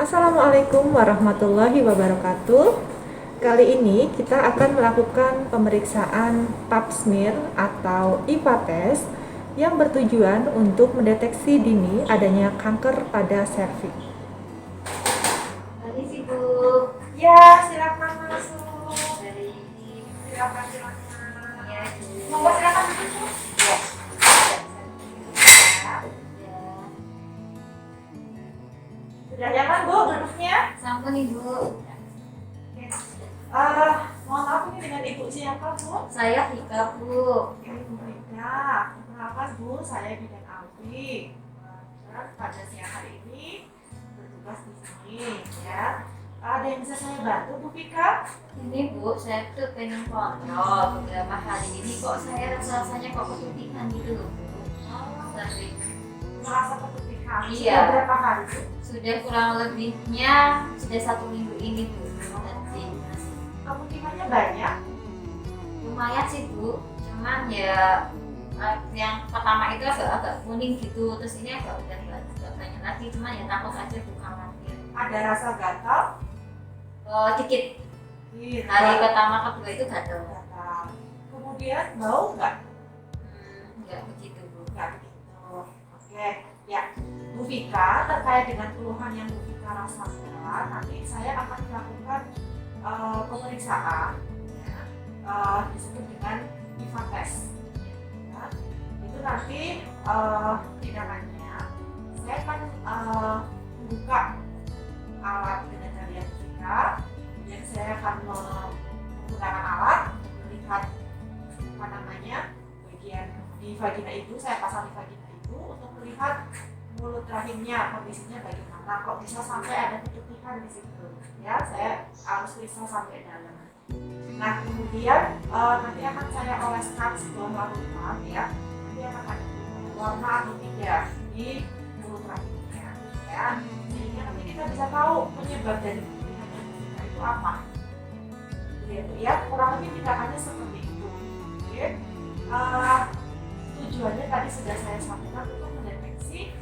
Assalamualaikum warahmatullahi wabarakatuh. Kali ini kita akan melakukan pemeriksaan pap smear atau IPA test yang bertujuan untuk mendeteksi dini adanya kanker pada serviks. Tadi sih Bu. Ya, silakan masuk. Silakan. Ya, Bu. Monggo silakan masuk. Ya. Sudah nyaman Bu duduknya? Sampun Ibu. Mohon maaf ini dengan Ibu siapa Bu? Saya Vika Bu. Ibu Rika, kenapa Bu? Saya Bidan Alfi. Pada siang hari ini bertugas di sini, ya. Ada yang bisa saya bantu Bu Vika? Ini Bu, saya tuh pengen kontrol beberapa hari ini kok saya rasanya kok kesulitan gitu loh Bu. Sering. Merasa kesulitan? Iya. Sudah berapa hari Bu? Sudah kurang lebihnya sudah 1 minggu ini Bu. Jadi Kemungkinannya banyak. lumayan sih Bu. Cuman ya yang pertama itu agak kuning gitu, terus ini agak udah nggak banyak lagi, cuman ya takut aja Bu, khawatir. Ada rasa gatal? Dikit. Iya. Hari pertama kedua itu gatal. Gatal. Kemudian bau nggak? Enggak begitu Bu. Nggak begitu. Oke, ya. Bu Vika, terkait dengan keluhan yang Bu Vika rasakan, nanti saya akan melakukan pemeriksaan, ya, disebut dengan IVA test. Ya. Itu nanti tindakannya, saya akan membuka alat dengan kalian Bu Vika, kemudian saya akan menggunakan alat melihat bagian di vagina itu, saya pasang di vagina itu untuk melihat mulut rahimnya kondisinya bagaimana, kok bisa sampai ada keputihan di situ, ya. Saya harus periksa sampai dalam. Nah, kemudian nanti akan saya oleskan sebuah larutan, ya. Nanti akan ada warna atau tidak di mulut rahimnya, ya, sehingga nanti kita bisa tahu penyebab dari keputihan yang itu apa. Gitu, ya, kurang lebih tindakannya seperti itu. Oke. Tujuannya tadi sudah saya sampaikan untuk mendeteksi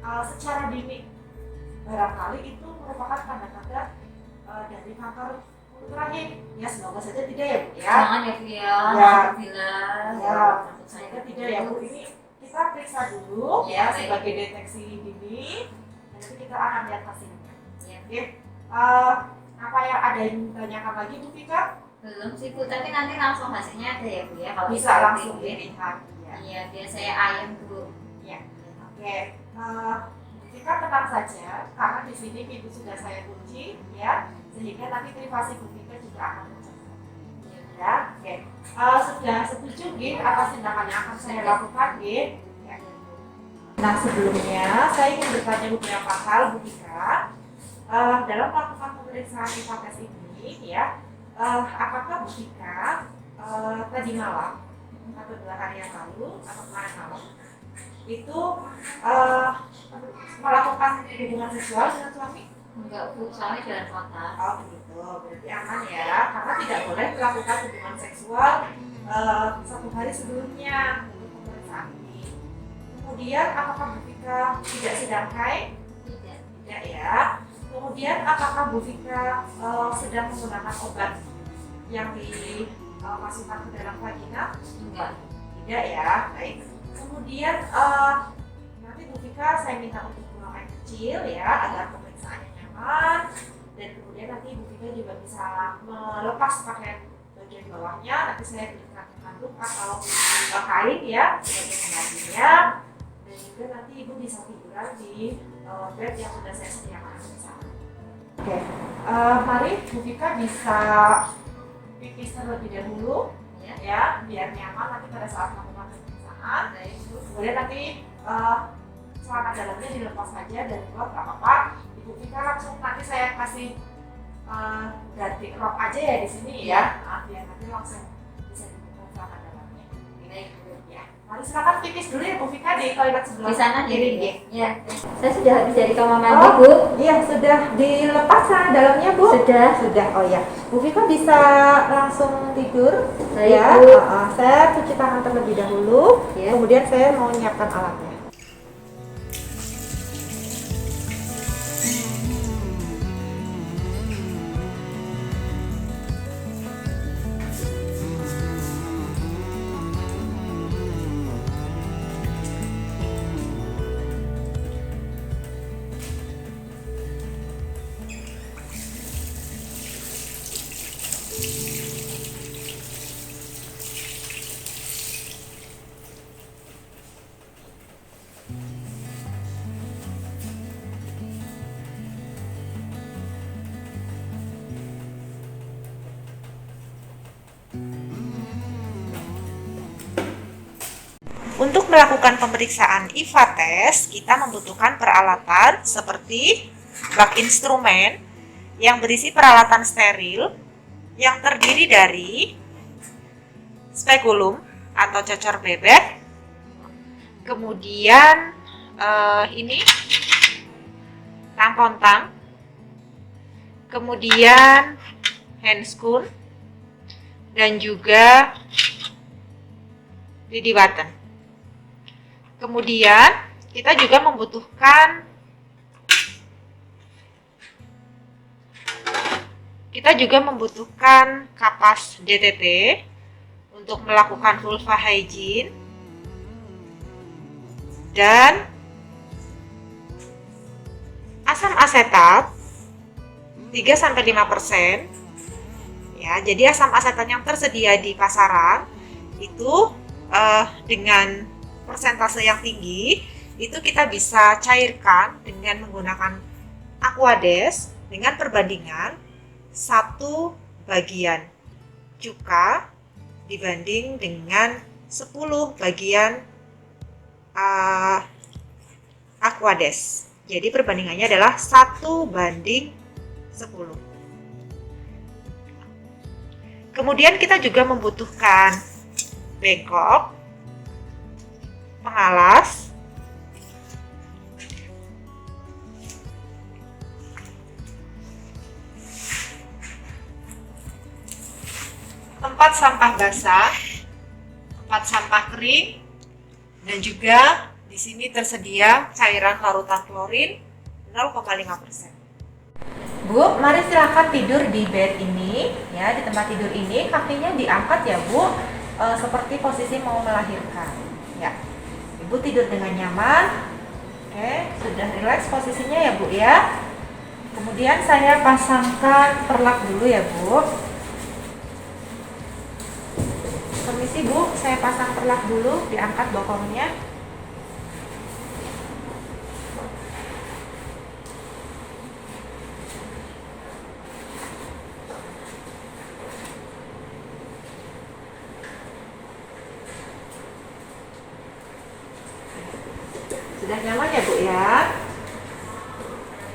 secara dini. Barangkali itu merupakan tanda-tanda dari kanker mulut rahim. Ya, semoga saja tidak ya Bu ya. Jangan ya Bu ya. Ya. Alhamdulillah. Ya, Takut saya semoga tidak ya Bu. Ini kita periksa dulu Ya, ya baik. sebagai deteksi dini. Nanti kita akan lihat hasilnya. Ya. Oke. Apa yang ada yang ditanyakan lagi Bu Vika? Belum sih Bu, tapi nanti langsung hasilnya ada ya Bu ya. Kalau Bisa kita langsung pilih. dilihat. Ya. Iya, biar saya ayam Bu. Ya. Oke. Kita tenang saja karena di sini pintu sudah saya kunci, ya, sehingga nanti privasi Bu Vika juga akan terjaga. Ya, oke. Sudah setuju Gin atas tindakan yang akan saya lakukan Gin? Ya. Nah, sebelumnya saya ingin bertanya beberapa hal Bu Vika. Dalam melakukan pemeriksaan IPA test ini, ya, apakah Bu Vika tadi malam atau 2 hari yang lalu atau kemarin malam itu melakukan hubungan seksual dengan suami? Enggak Bu, soalnya jalan kota. Oh begitu, berarti aman ya, karena tidak boleh melakukan hubungan seksual 1 hari sebelumnya untuk pemeriksaan ini. Kemudian apakah Bu Vika tidak sedang haid? Tidak. Tidak ya. Kemudian apakah Bu Vika sedang menggunakan obat yang dimasukkan ke dalam vagina? Enggak. Tidak ya, baik. Kemudian nanti Bu Vika saya minta untuk buang air kecil ya agar pemeriksaannya nyaman, dan kemudian nanti Bu Vika juga bisa melepas pakaian bagian bawahnya, nanti saya berikan handuk atau kain ya sebagai penggantinya, dan juga nanti Ibu bisa tiduran di bed yang sudah saya sediakan di sana. Oke, mari Bu Vika bisa pipis terlebih dahulu ya biar nyaman nanti pada saat melakukan pemeriksaan. Kemudian nanti celana dalamnya dilepas saja dan luar nggak apa-apa. Ibu Vika langsung nanti saya kasih ganti rok aja ya di sini ya. Biar nanti langsung bisa dibuka celana dalamnya. Baik Bu. Ya, mari silakan pipis dulu ya Bu Vika di toilet sebelah Di sana kiri. jadi ya. Saya sudah habis dari kamar mandi Oh, Bu. iya sudah dilepas celana dalamnya Bu. Sudah. Oh ya, Bu Vika bisa langsung tidur. Baik, Ya. Bu. Saya cuci tangan terlebih dahulu. Ya. Kemudian saya mau menyiapkan alatnya. Untuk melakukan pemeriksaan IVA test, kita membutuhkan peralatan seperti bak instrumen yang berisi peralatan steril yang terdiri dari spekulum atau cocor bebek, kemudian ini tampon tang, kemudian handscoon, dan juga lidi button. Kemudian kita juga membutuhkan kapas DTT untuk melakukan vulva hygiene dan asam asetat 3-5%. Ya, jadi asam asetat yang tersedia di pasaran itu dengan persentase yang tinggi itu kita bisa cairkan dengan menggunakan Aquades dengan perbandingan 1 bagian cuka dibanding dengan 10 bagian Aquades. Jadi perbandingannya adalah 1:10. Kemudian kita juga membutuhkan bengkok, pengalas, tempat sampah basah, tempat sampah kering, dan juga di sini tersedia cairan larutan klorin 0,5%. Bu, mari silakan tidur di bed ini, ya, di tempat tidur ini kakinya diangkat ya Bu, seperti posisi mau melahirkan. Ya, Ibu tidur dengan nyaman. Oke, sudah rileks posisinya ya Bu ya. Kemudian saya pasangkan perlak dulu ya Bu. Permisi Bu, saya pasang perlak dulu, diangkat bokongnya. Sudah nyaman ya Bu ya.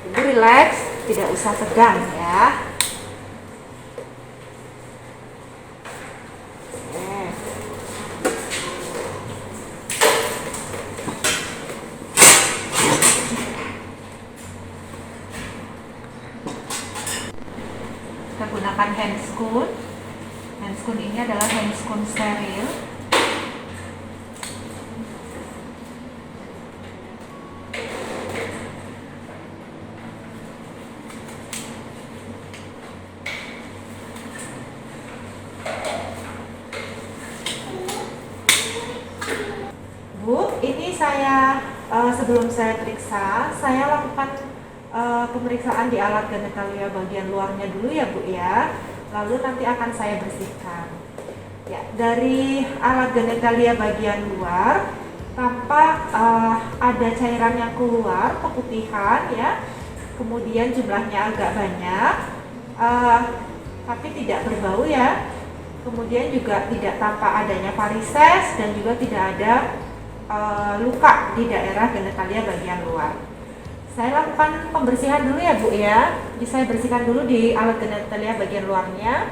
Ibu rileks, tidak usah tegang ya. Kita gunakan handscoon. Handscoon ini adalah handscoon steril. Bu, ini saya sebelum saya periksa, saya lakukan pemeriksaan di alat genitalia bagian luarnya dulu ya Bu ya. Lalu nanti akan saya bersihkan. Ya, dari alat genitalia bagian luar tampak ada cairan yang keluar, keputihan ya. Kemudian jumlahnya agak banyak, tapi tidak berbau ya. Kemudian juga tidak tampak adanya varises dan juga tidak ada luka di daerah genitalia bagian luar. Saya lakukan pembersihan dulu ya Bu ya. Jadi saya bersihkan dulu di alat genitalia bagian luarnya.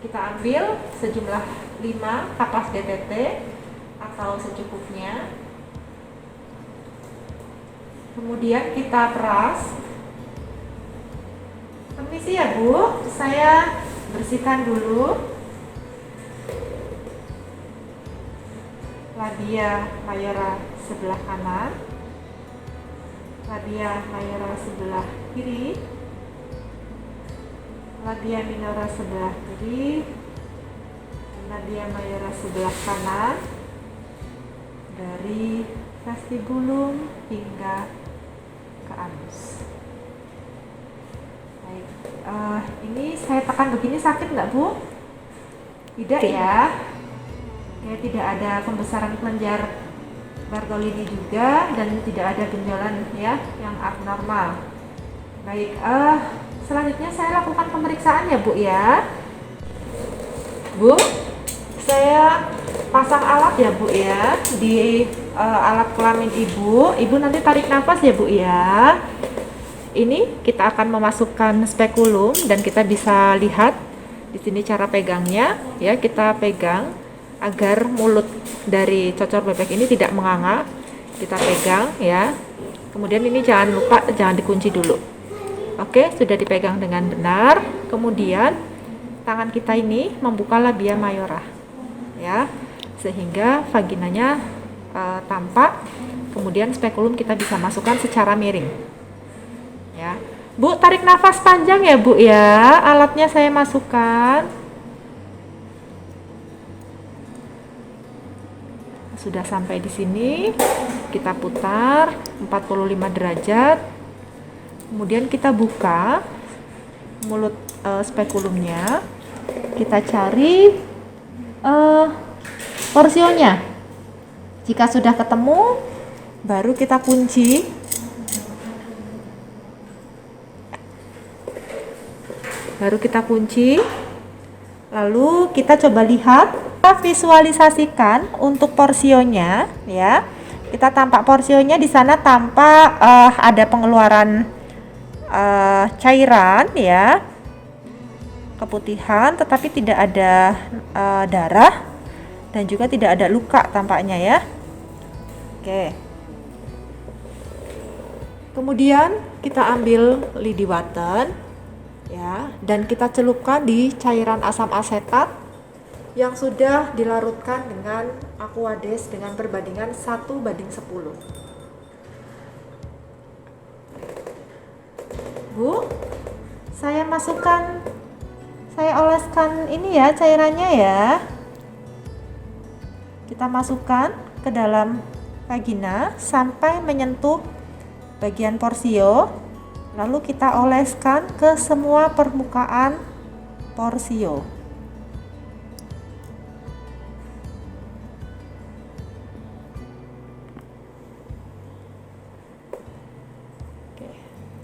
Kita ambil sejumlah 5 kapas DTT atau secukupnya. Kemudian kita peras. Permisi ya Bu, saya bersihkan dulu labia mayora sebelah kanan, labia mayora sebelah kiri, labia minora sebelah kiri, labia mayora sebelah kanan, dari vestibulum hingga ke anus. Baik, ini saya tekan begini sakit nggak Bu? Tidak ya. Ya, tidak ada pembesaran kelenjar Bartolini juga dan tidak ada benjolan ya yang abnormal. Baik, selanjutnya saya lakukan pemeriksaan ya Bu ya. Bu, Saya pasang alat ya Bu ya di alat kelamin Ibu. Ibu nanti tarik nafas ya Bu ya. Ini kita akan memasukkan spekulum dan kita bisa lihat di sini cara pegangnya ya. Kita pegang agar mulut dari cocor bebek ini tidak menganga. Kita pegang ya. Kemudian ini jangan lupa jangan dikunci dulu. Oke, sudah dipegang dengan benar. Kemudian tangan kita ini membuka labia mayora ya, sehingga vaginanya tampak. Kemudian spekulum kita bisa masukkan secara miring ya. Bu, tarik nafas panjang ya Bu ya. Alatnya saya masukkan. Sudah sampai di sini, kita putar 45 derajat. Kemudian kita buka mulut spekulumnya. Kita cari porsionya. Jika sudah ketemu, baru kita kunci. Lalu kita coba lihat, kita visualisasikan untuk porsionya ya. Kita tampak porsionya di sana tampak ada pengeluaran cairan ya, keputihan, tetapi tidak ada darah dan juga tidak ada luka tampaknya ya. Oke. Kemudian kita ambil lidi button ya, dan kita celupkan di cairan asam asetat yang sudah dilarutkan dengan Aquades dengan perbandingan 1:10. Bu, saya oleskan ini ya cairannya ya. Kita masukkan ke dalam vagina sampai menyentuh bagian porsio, lalu kita oleskan ke semua permukaan porsio.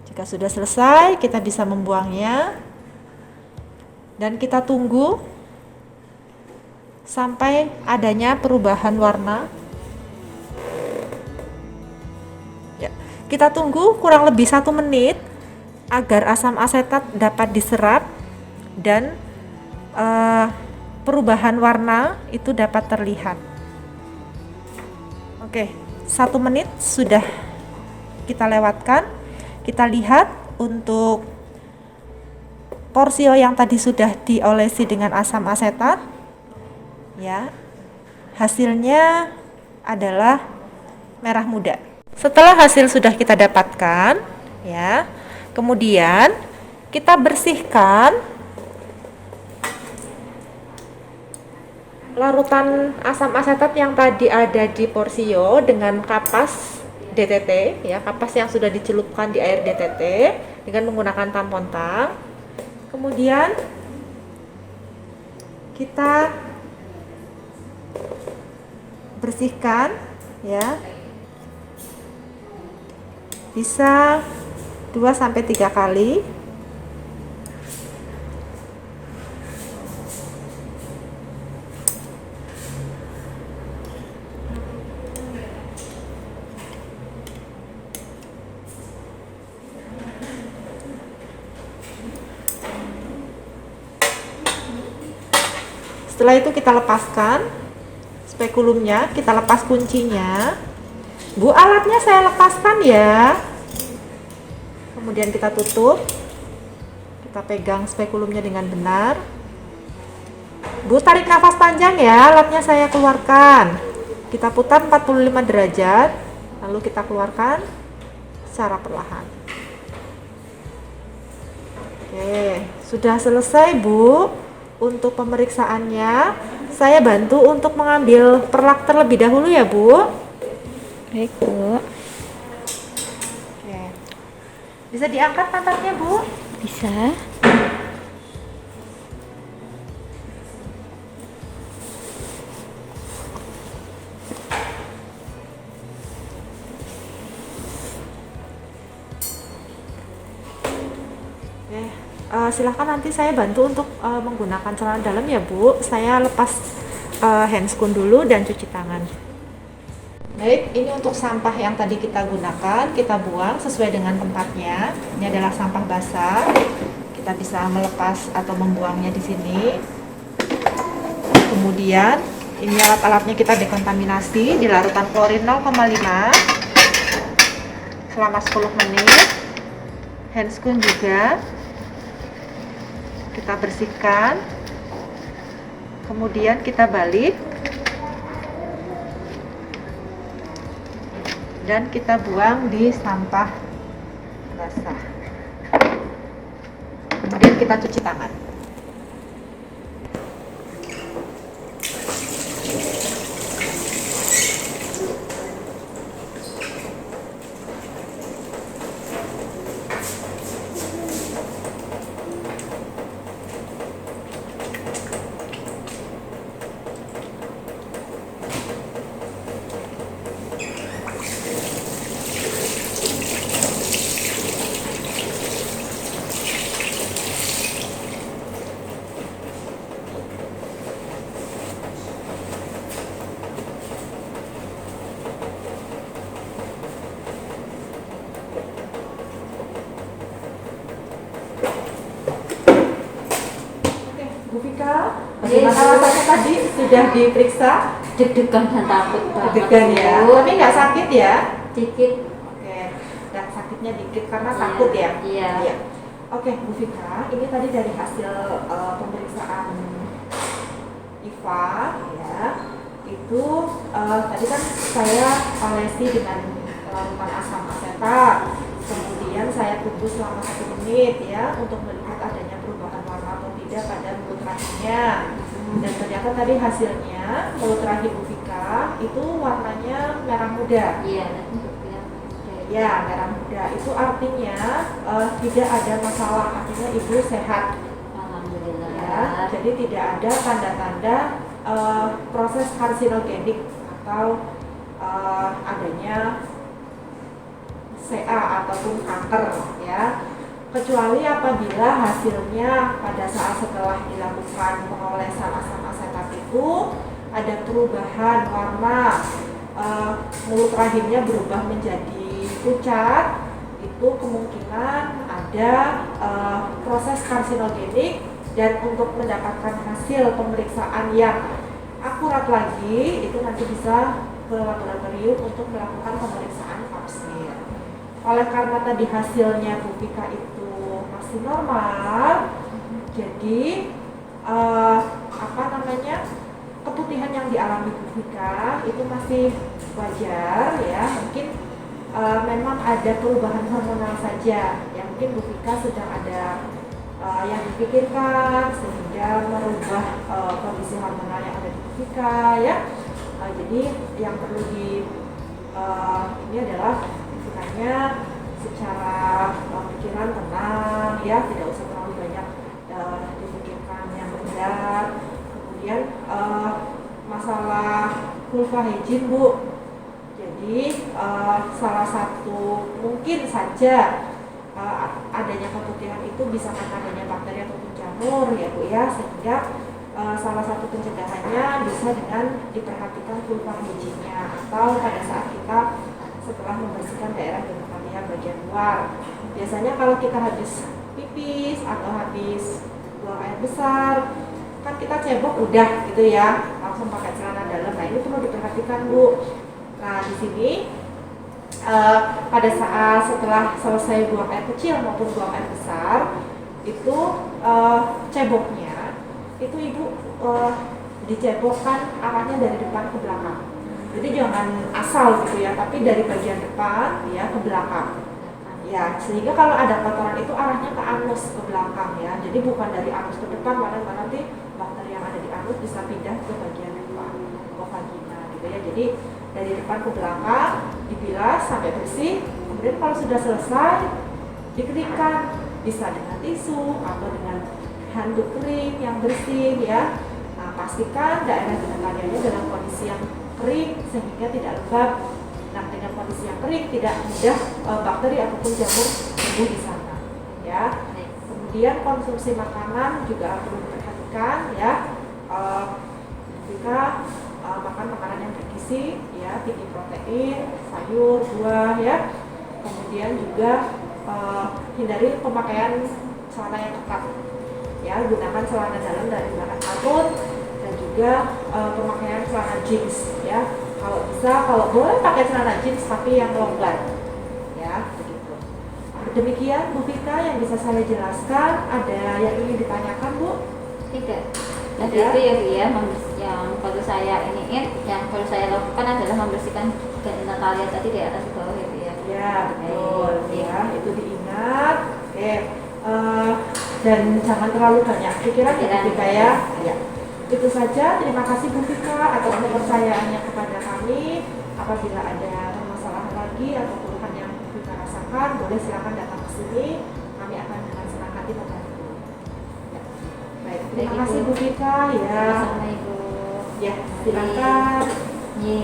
Jika sudah selesai, kita bisa membuangnya dan kita tunggu sampai adanya perubahan warna. Ya, kita tunggu kurang lebih 1 menit agar asam asetat dapat diserap dan perubahan warna itu dapat terlihat. Oke, 1 menit sudah kita lewatkan. Kita lihat untuk porsio yang tadi sudah diolesi dengan asam asetat ya, hasilnya adalah merah muda. Setelah hasil sudah kita dapatkan ya, kemudian kita bersihkan larutan asam asetat yang tadi ada di porsio dengan kapas DTT ya, kapas yang sudah dicelupkan di air DTT dengan menggunakan tampon tang. Kemudian kita bersihkan ya, bisa 2-3 kali. Setelah itu kita lepaskan spekulumnya, kita lepas kuncinya. Bu, alatnya saya lepaskan ya. Kemudian kita tutup. Kita pegang spekulumnya dengan benar. Bu, tarik nafas panjang ya, alatnya saya keluarkan. Kita putar 45 derajat, lalu kita keluarkan secara perlahan. Oke, sudah selesai Bu. Untuk pemeriksaannya, saya bantu untuk mengambil perlak terlebih dahulu ya Bu. Baik Bu. Oke. Bisa diangkat pantatnya Bu? Bisa. Silahkan nanti saya bantu untuk menggunakan celana dalam ya Bu. Saya lepas handscoon dulu dan cuci tangan. Baik, ini untuk sampah yang tadi kita gunakan, kita buang sesuai dengan tempatnya. Ini adalah sampah basah. Kita bisa melepas atau membuangnya di sini. Kemudian, ini alat-alatnya kita dekontaminasi di larutan klorin 0,5 selama 10 menit. Handscoon juga kita bersihkan. Kemudian kita balik. Dan kita buang di sampah basah. Kemudian kita cuci tangan. Bu Vika, bagaimana rasanya tadi sudah diperiksa? Deg-degan dan takut banget. Deg-degan ya, tapi nggak sakit ya? Dikit. Oke, dan sakitnya dikit karena takut ya? Iya. Oke, Bu Vika, ini tadi dari hasil pemeriksaan IVA ya. Itu tadi kan saya olesi dengan larutan asam asetat. Kemudian saya tunggu selama 1 menit ya untuk melihat adanya perubahan warna atau tidak pada mulut rahimnya. Dan ternyata tadi hasilnya mulut rahim Bu Vika itu warnanya merah muda. Iya. Ya, merah muda itu artinya tidak ada masalah, artinya ibu sehat. Alhamdulillah. Ya, jadi tidak ada tanda-tanda proses karsinogenik atau adanya CA ataupun kanker ya, kecuali apabila hasilnya pada saat setelah dilakukan pengolesan asam asetat itu ada perubahan warna, mulut rahimnya berubah menjadi pucat, itu kemungkinan ada proses karsinogenik. Dan untuk mendapatkan hasil pemeriksaan yang akurat lagi, itu nanti bisa ke laboratorium untuk melakukan pemeriksaan kapsir. Oleh karena tadi hasilnya Bu Vika itu masih normal, jadi keputihan yang dialami Bu Vika itu masih wajar ya. Mungkin memang ada perubahan hormonal saja, yang mungkin Bu Vika sedang ada yang dipikirkan sehingga merubah kondisi hormonal yang ada di Bu Vika ya. Jadi yang perlu ini adalah bukannya secara pikiran tenang ya, tidak usah terlalu banyak dipikirkan yang berat. Kemudian masalah vulvahegin Bu, jadi salah satu mungkin saja adanya keputihan itu bisa karena adanya bakteri ataupun jamur ya Bu ya, sehingga salah satu pencegahannya bisa dengan diperhatikan vulvaheginnya, atau pada saat kita setelah membersihkan daerah genitalian bagian luar. Biasanya kalau kita habis pipis atau habis buang air besar, kan kita cebok udah gitu ya, langsung pakai celana dalam. Nah ini perlu diperhatikan Bu. Nah di sini pada saat setelah selesai buang air kecil maupun buang air besar, itu ceboknya itu ibu dicebokkan arahnya dari depan ke belakang. Jadi jangan asal gitu ya, tapi dari bagian depan ya ke belakang. Ya, sehingga kalau ada kotoran itu arahnya ke anus ke belakang ya. Jadi bukan dari anus ke depan, karena nanti bakteri yang ada di anus bisa pindah ke bagian depan, ke vagina gitu ya. Jadi dari depan ke belakang dibilas sampai bersih. Kemudian kalau sudah selesai dikeringkan, bisa dengan tisu atau dengan handuk kering yang bersih ya. Nah, pastikan daerah genitalianya dalam kondisi yang kering sehingga tidak lembab. Nah, dengan kondisi yang kering tidak mudah bakteri ataupun jamur tumbuh di sana ya. Kemudian konsumsi makanan juga perlu diperhatikan ya. Vika makan makanan yang bergizi, ya, tinggi protein, sayur, buah, ya. Kemudian juga hindari pemakaian celana yang ketat, ya, gunakan celana dalam dari bahan katun dan juga pemakaian celana jeans, ya. Kalau bisa, kalau boleh pakai celana jeans tapi yang longgar, ya, begitu. Demikian Bu Vika yang bisa saya jelaskan. Ada yang ingin ditanyakan, Bu? Tidak. Tadi Tidak. itu ya Bu ya, yang perlu saya yang perlu saya lakukan adalah membersihkan genitalia tadi di atas bawah ya Bu ya. Ya, betul. Baik. Ya, itu diingat. Oke. Dan jangan terlalu banyak pikiran ya Bu Vika ya. Ya. Itu saja. Terima kasih Bu Vika atas kepercayaannya kepada kami. Apabila ada permasalahan lagi atau keluhan yang Bu Vika rasakan, boleh silakan datang ke sini. Kami akan dengan senang hati membantu. Ya. Baik, terima Baik, kasih Ibu. Bu Vika ya. Sama-sama Ibu. Ya, silakan. Ye.